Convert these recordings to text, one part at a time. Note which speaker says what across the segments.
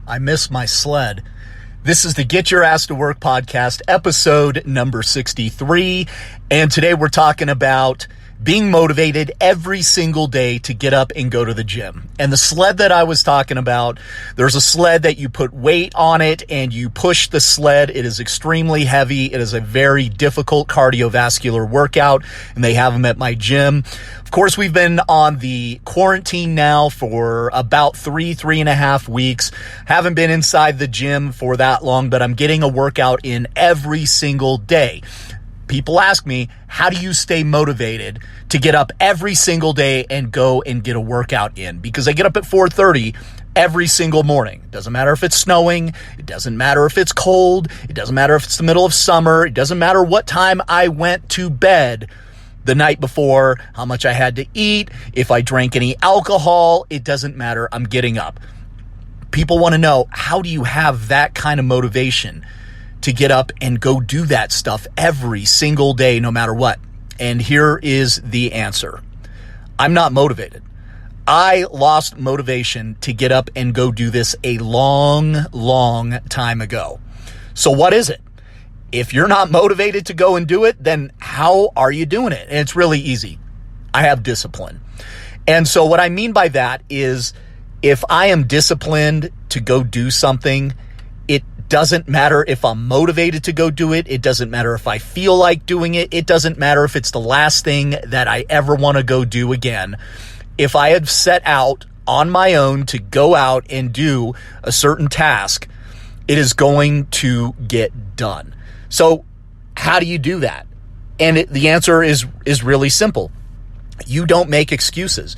Speaker 1: I miss my sled. This is the Get Your Ass to Work podcast, episode number 63. And today we're talking about being motivated every single day to get up and go to the gym. And the sled that I was talking about, there's a sled that you put weight on it and you push the sled. It is extremely heavy. It is a very difficult cardiovascular workout, and they have them at my gym. Of course, we've been on the quarantine now for about 3.5 weeks. Haven't been inside the gym for that long, but I'm getting a workout in every single day. People ask me, how do you stay motivated to get up every single day and go and get a workout in? Because I get up at 4:30 every single morning. It doesn't matter if it's snowing. It doesn't matter if it's cold. It doesn't matter if it's the middle of summer. It doesn't matter what time I went to bed the night before, how much I had to eat, if I drank any alcohol. It doesn't matter. I'm getting up. People want to know, how do you have that kind of motivation to get up and go do that stuff every single day, no matter what? And here is the answer. I'm not motivated. I lost motivation to get up and go do this a long time ago. So what is it? If you're not motivated to go and do it, then how are you doing it? And it's really easy. I have discipline. And so what I mean by that is, if I am disciplined to go do something, it doesn't matter if I'm motivated to go do it. It doesn't matter if I feel like doing it. It doesn't matter if it's the last thing that I ever want to go do again. If I had set out on my own to go out and do a certain task, it is going to get done. So how do you do that? And the answer is really simple. You don't make excuses.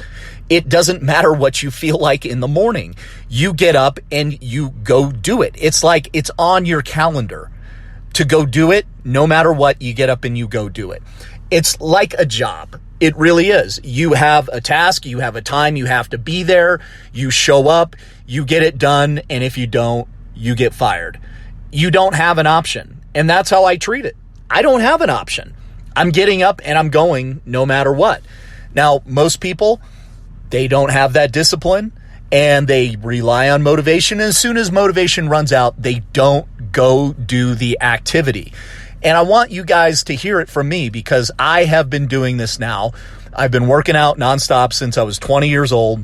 Speaker 1: It doesn't matter what you feel like in the morning. You get up and you go do it. It's like it's on your calendar to go do it. No matter what, you get up and you go do it. It's like a job. It really is. You have a task, you have a time, you have to be there, you show up, you get it done, and if you don't, you get fired. You don't have an option. And that's how I treat it. I don't have an option. I'm getting up and I'm going no matter what. Now, most people, they don't have that discipline and they rely on motivation. And as soon as motivation runs out, they don't go do the activity. And I want you guys to hear it from me, because I have been doing this now. I've been working out nonstop since I was 20 years old,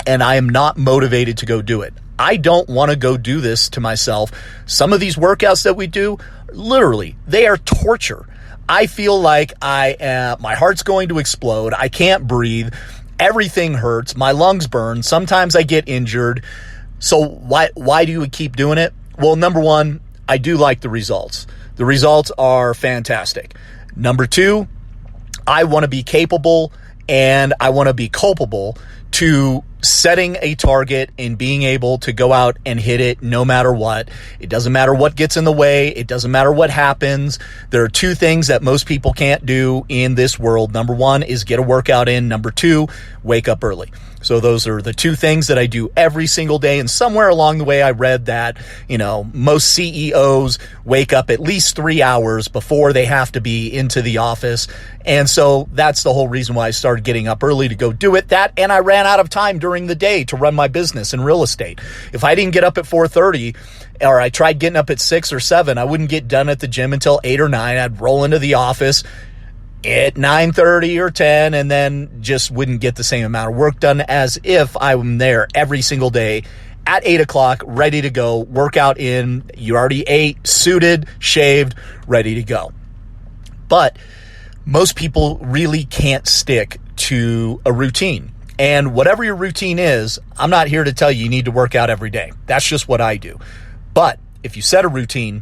Speaker 1: and I am not motivated to go do it. I don't want to go do this to myself. Some of these workouts that we do, literally, they are torture. I feel like my heart's going to explode. I can't breathe. Everything hurts. My lungs burn. Sometimes I get injured. So why do you keep doing it? Well, number one, I do like the results. The results are fantastic. Number two, I want to be capable and I want to be culpable to setting a target and being able to go out and hit it no matter what. It doesn't matter what gets in the way. It doesn't matter what happens. There are two things that most people can't do in this world. Number one is get a workout in. Number two, wake up early. So those are the two things that I do every single day. And somewhere along the way, I read that, most CEOs wake up at least 3 hours before they have to be into the office. And so that's the whole reason why I started getting up early to go do it. That, and I ran out of time during the day to run my business in real estate. If I didn't get up at 4:30, or I tried getting up at 6 or 7, I wouldn't get done at the gym until 8 or 9. I'd roll into the office at 9:30 or 10, and then just wouldn't get the same amount of work done as if I'm there every single day at 8 o'clock, ready to go, workout in, you already ate, suited, shaved, ready to go. But most people really can't stick to a routine. And whatever your routine is, I'm not here to tell you need to work out every day. That's just what I do. But if you set a routine,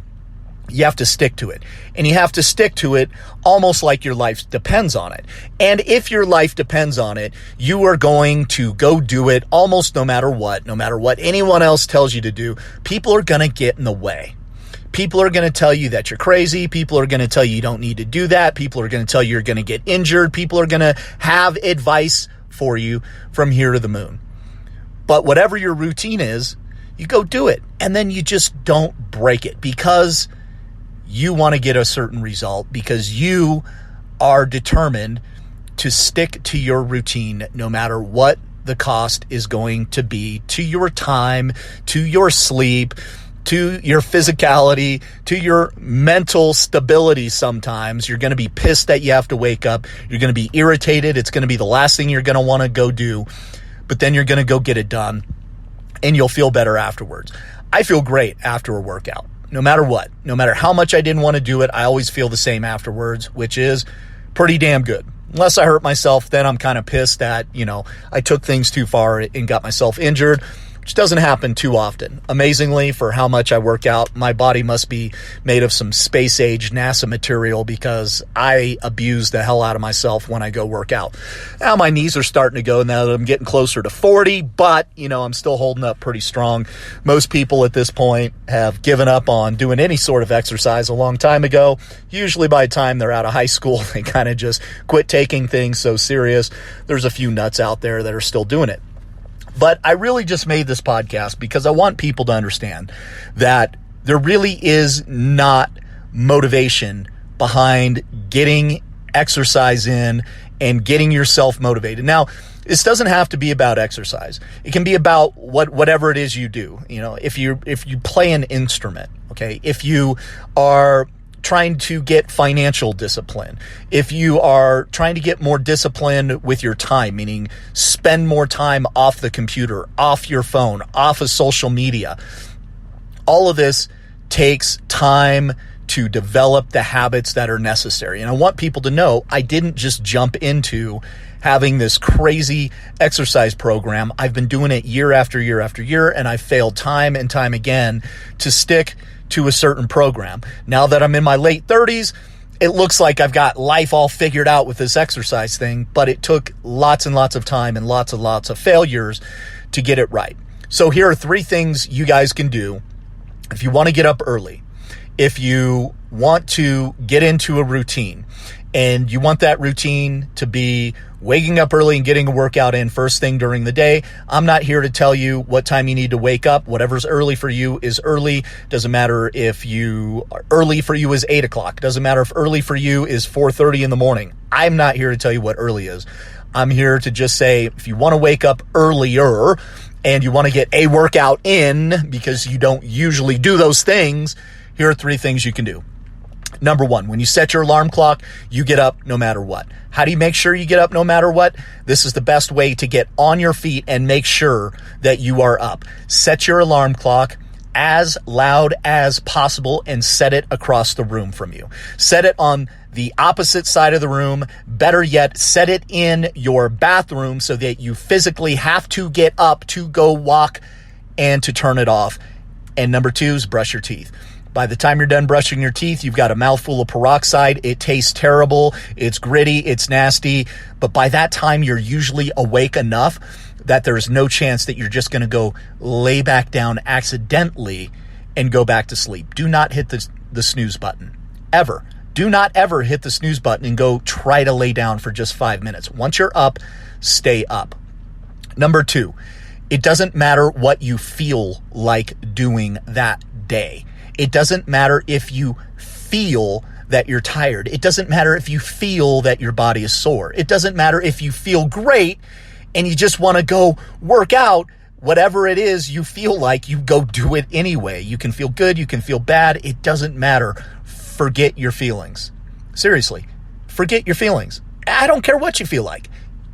Speaker 1: you have to stick to it. And you have to stick to it almost like your life depends on it. And if your life depends on it, you are going to go do it almost no matter what anyone else tells you to do. People are going to get in the way. People are going to tell you that you're crazy. People are going to tell you you don't need to do that. People are going to tell you you're going to get injured. People are going to have advice for you from here to the moon. But whatever your routine is, you go do it. And then you just don't break it, because you want to get a certain result, because you are determined to stick to your routine no matter what the cost is going to be to your time, to your sleep, to your physicality, to your mental stability. Sometimes you're going to be pissed that you have to wake up. You're going to be irritated. It's going to be the last thing you're going to want to go do, but then you're going to go get it done and you'll feel better afterwards. I feel great after a workout, no matter what. No matter how much I didn't want to do it, I always feel the same afterwards, which is pretty damn good. Unless I hurt myself, then I'm kind of pissed that, I took things too far and got myself injured, which doesn't happen too often. Amazingly, for how much I work out, my body must be made of some space-age NASA material because I abuse the hell out of myself when I go work out. Now my knees are starting to go now that I'm getting closer to 40, but, I'm still holding up pretty strong. Most people at this point have given up on doing any sort of exercise a long time ago. Usually by the time they're out of high school, they kind of just quit taking things so serious. There's a few nuts out there that are still doing it. But I really just made this podcast because I want people to understand that there really is not motivation behind getting exercise in and getting yourself motivated. Now, this doesn't have to be about exercise. It can be about whatever it is you do. If you play an instrument, okay, if you are trying to get financial discipline, if you are trying to get more disciplined with your time, meaning spend more time off the computer, off your phone, off of social media, all of this takes time to develop the habits that are necessary. And I want people to know I didn't just jump into having this crazy exercise program. I've been doing it year after year after year, and I failed time and time again to stick to a certain program. Now that I'm in my late 30s, it looks like I've got life all figured out with this exercise thing, but it took lots and lots of time and lots of failures to get it right. So here are 3 things you guys can do if you want to get up early, if you want to get into a routine, and you want that routine to be waking up early and getting a workout in first thing during the day. I'm not here to tell you what time you need to wake up. Whatever's early for you is early. Doesn't matter if early for you is 8 o'clock. Doesn't matter if early for you is 4:30 in the morning. I'm not here to tell you what early is. I'm here to just say, if you want to wake up earlier and you want to get a workout in because you don't usually do those things, here are 3 things you can do. Number 1, when you set your alarm clock, you get up no matter what. How do you make sure you get up no matter what? This is the best way to get on your feet and make sure that you are up. Set your alarm clock as loud as possible and set it across the room from you. Set it on the opposite side of the room. Better yet, set it in your bathroom so that you physically have to get up to go walk and to turn it off. And number 2 is brush your teeth. By the time you're done brushing your teeth, you've got a mouthful of peroxide. It tastes terrible. It's gritty. It's nasty. But by that time, you're usually awake enough that there's no chance that you're just going to go lay back down accidentally and go back to sleep. Do not hit the snooze button. Ever. Do not ever hit the snooze button and go try to lay down for just 5 minutes. Once you're up, stay up. Number 2, it doesn't matter what you feel like doing that day. It doesn't matter if you feel that you're tired. It doesn't matter if you feel that your body is sore. It doesn't matter if you feel great and you just want to go work out. Whatever it is you feel like, you go do it anyway. You can feel good. You can feel bad. It doesn't matter. Forget your feelings. Seriously, forget your feelings. I don't care what you feel like.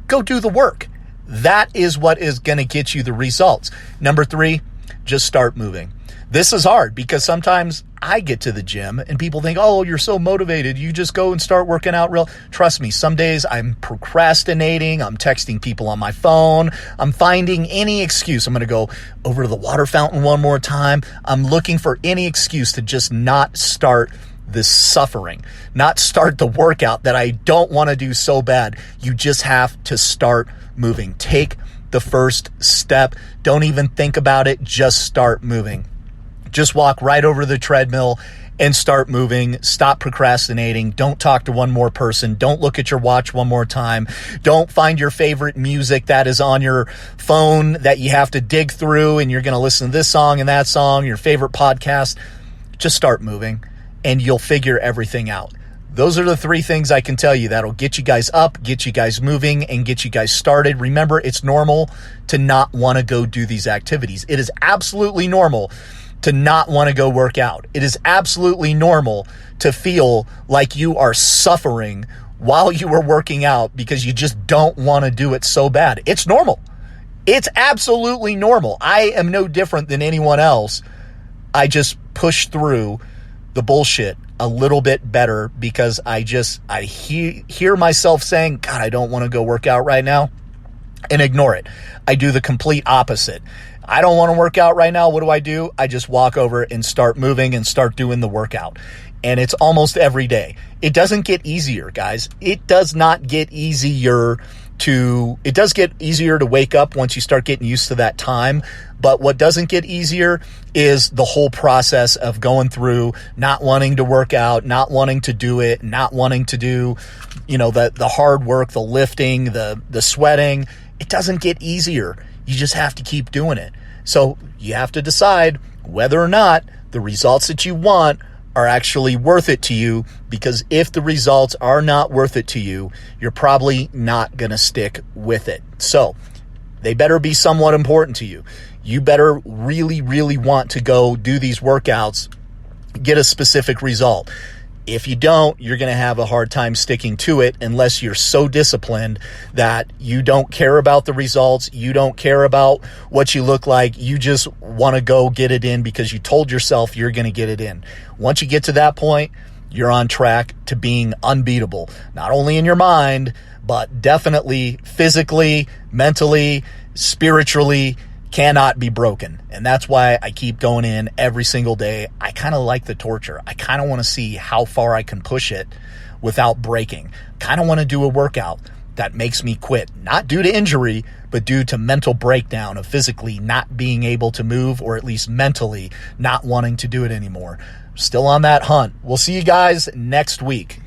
Speaker 1: Go do the work. That is what is going to get you the results. Number 3, just start moving. This is hard because sometimes I get to the gym and people think, oh, you're so motivated. You just go and start working out real. Trust me, some days I'm procrastinating. I'm texting people on my phone. I'm finding any excuse. I'm going to go over to the water fountain one more time. I'm looking for any excuse to just not start this suffering, not start the workout that I don't want to do so bad. You just have to start moving. Take the first step. Don't even think about it. Just start moving. Just walk right over the treadmill and start moving. Stop procrastinating. Don't talk to one more person. Don't look at your watch one more time. Don't find your favorite music that is on your phone that you have to dig through and you're going to listen to this song and that song, your favorite podcast. Just start moving and you'll figure everything out. those are the three things I can tell you that'll get you guys up, get you guys moving, and get you guys started. Remember, it's normal to not want to go do these activities. It is absolutely normal to not want to go work out. It is absolutely normal to feel like you are suffering while you are working out because you just don't want to do it so bad. It's normal. It's absolutely normal. I am no different than anyone else. I just push through the bullshit a little bit better because I hear myself saying, God, I don't want to go work out right now, and ignore it. I do the complete opposite. I don't want to work out right now. What do? I just walk over and start moving and start doing the workout. And it's almost every day. It doesn't get easier, guys. It does not get easier it does get easier to wake up once you start getting used to that time. But what doesn't get easier is the whole process of going through, not wanting to work out, not wanting to do it, not wanting to do, the hard work, the lifting, the sweating. It doesn't get easier. You just have to keep doing it. So you have to decide whether or not the results that you want are actually worth it to you, because if the results are not worth it to you, you're probably not going to stick with it. So they better be somewhat important to you. You better really, really want to go do these workouts, get a specific result. If you don't, you're going to have a hard time sticking to it unless you're so disciplined that you don't care about the results. You don't care about what you look like. You just want to go get it in because you told yourself you're going to get it in. Once you get to that point, you're on track to being unbeatable, not only in your mind, but definitely physically, mentally, spiritually. Cannot be broken. And that's why I keep going in every single day. I kind of like the torture. I kind of want to see how far I can push it without breaking. Kind of want to do a workout that makes me quit, not due to injury, but due to mental breakdown of physically not being able to move, or at least mentally not wanting to do it anymore. Still on that hunt. We'll see you guys next week.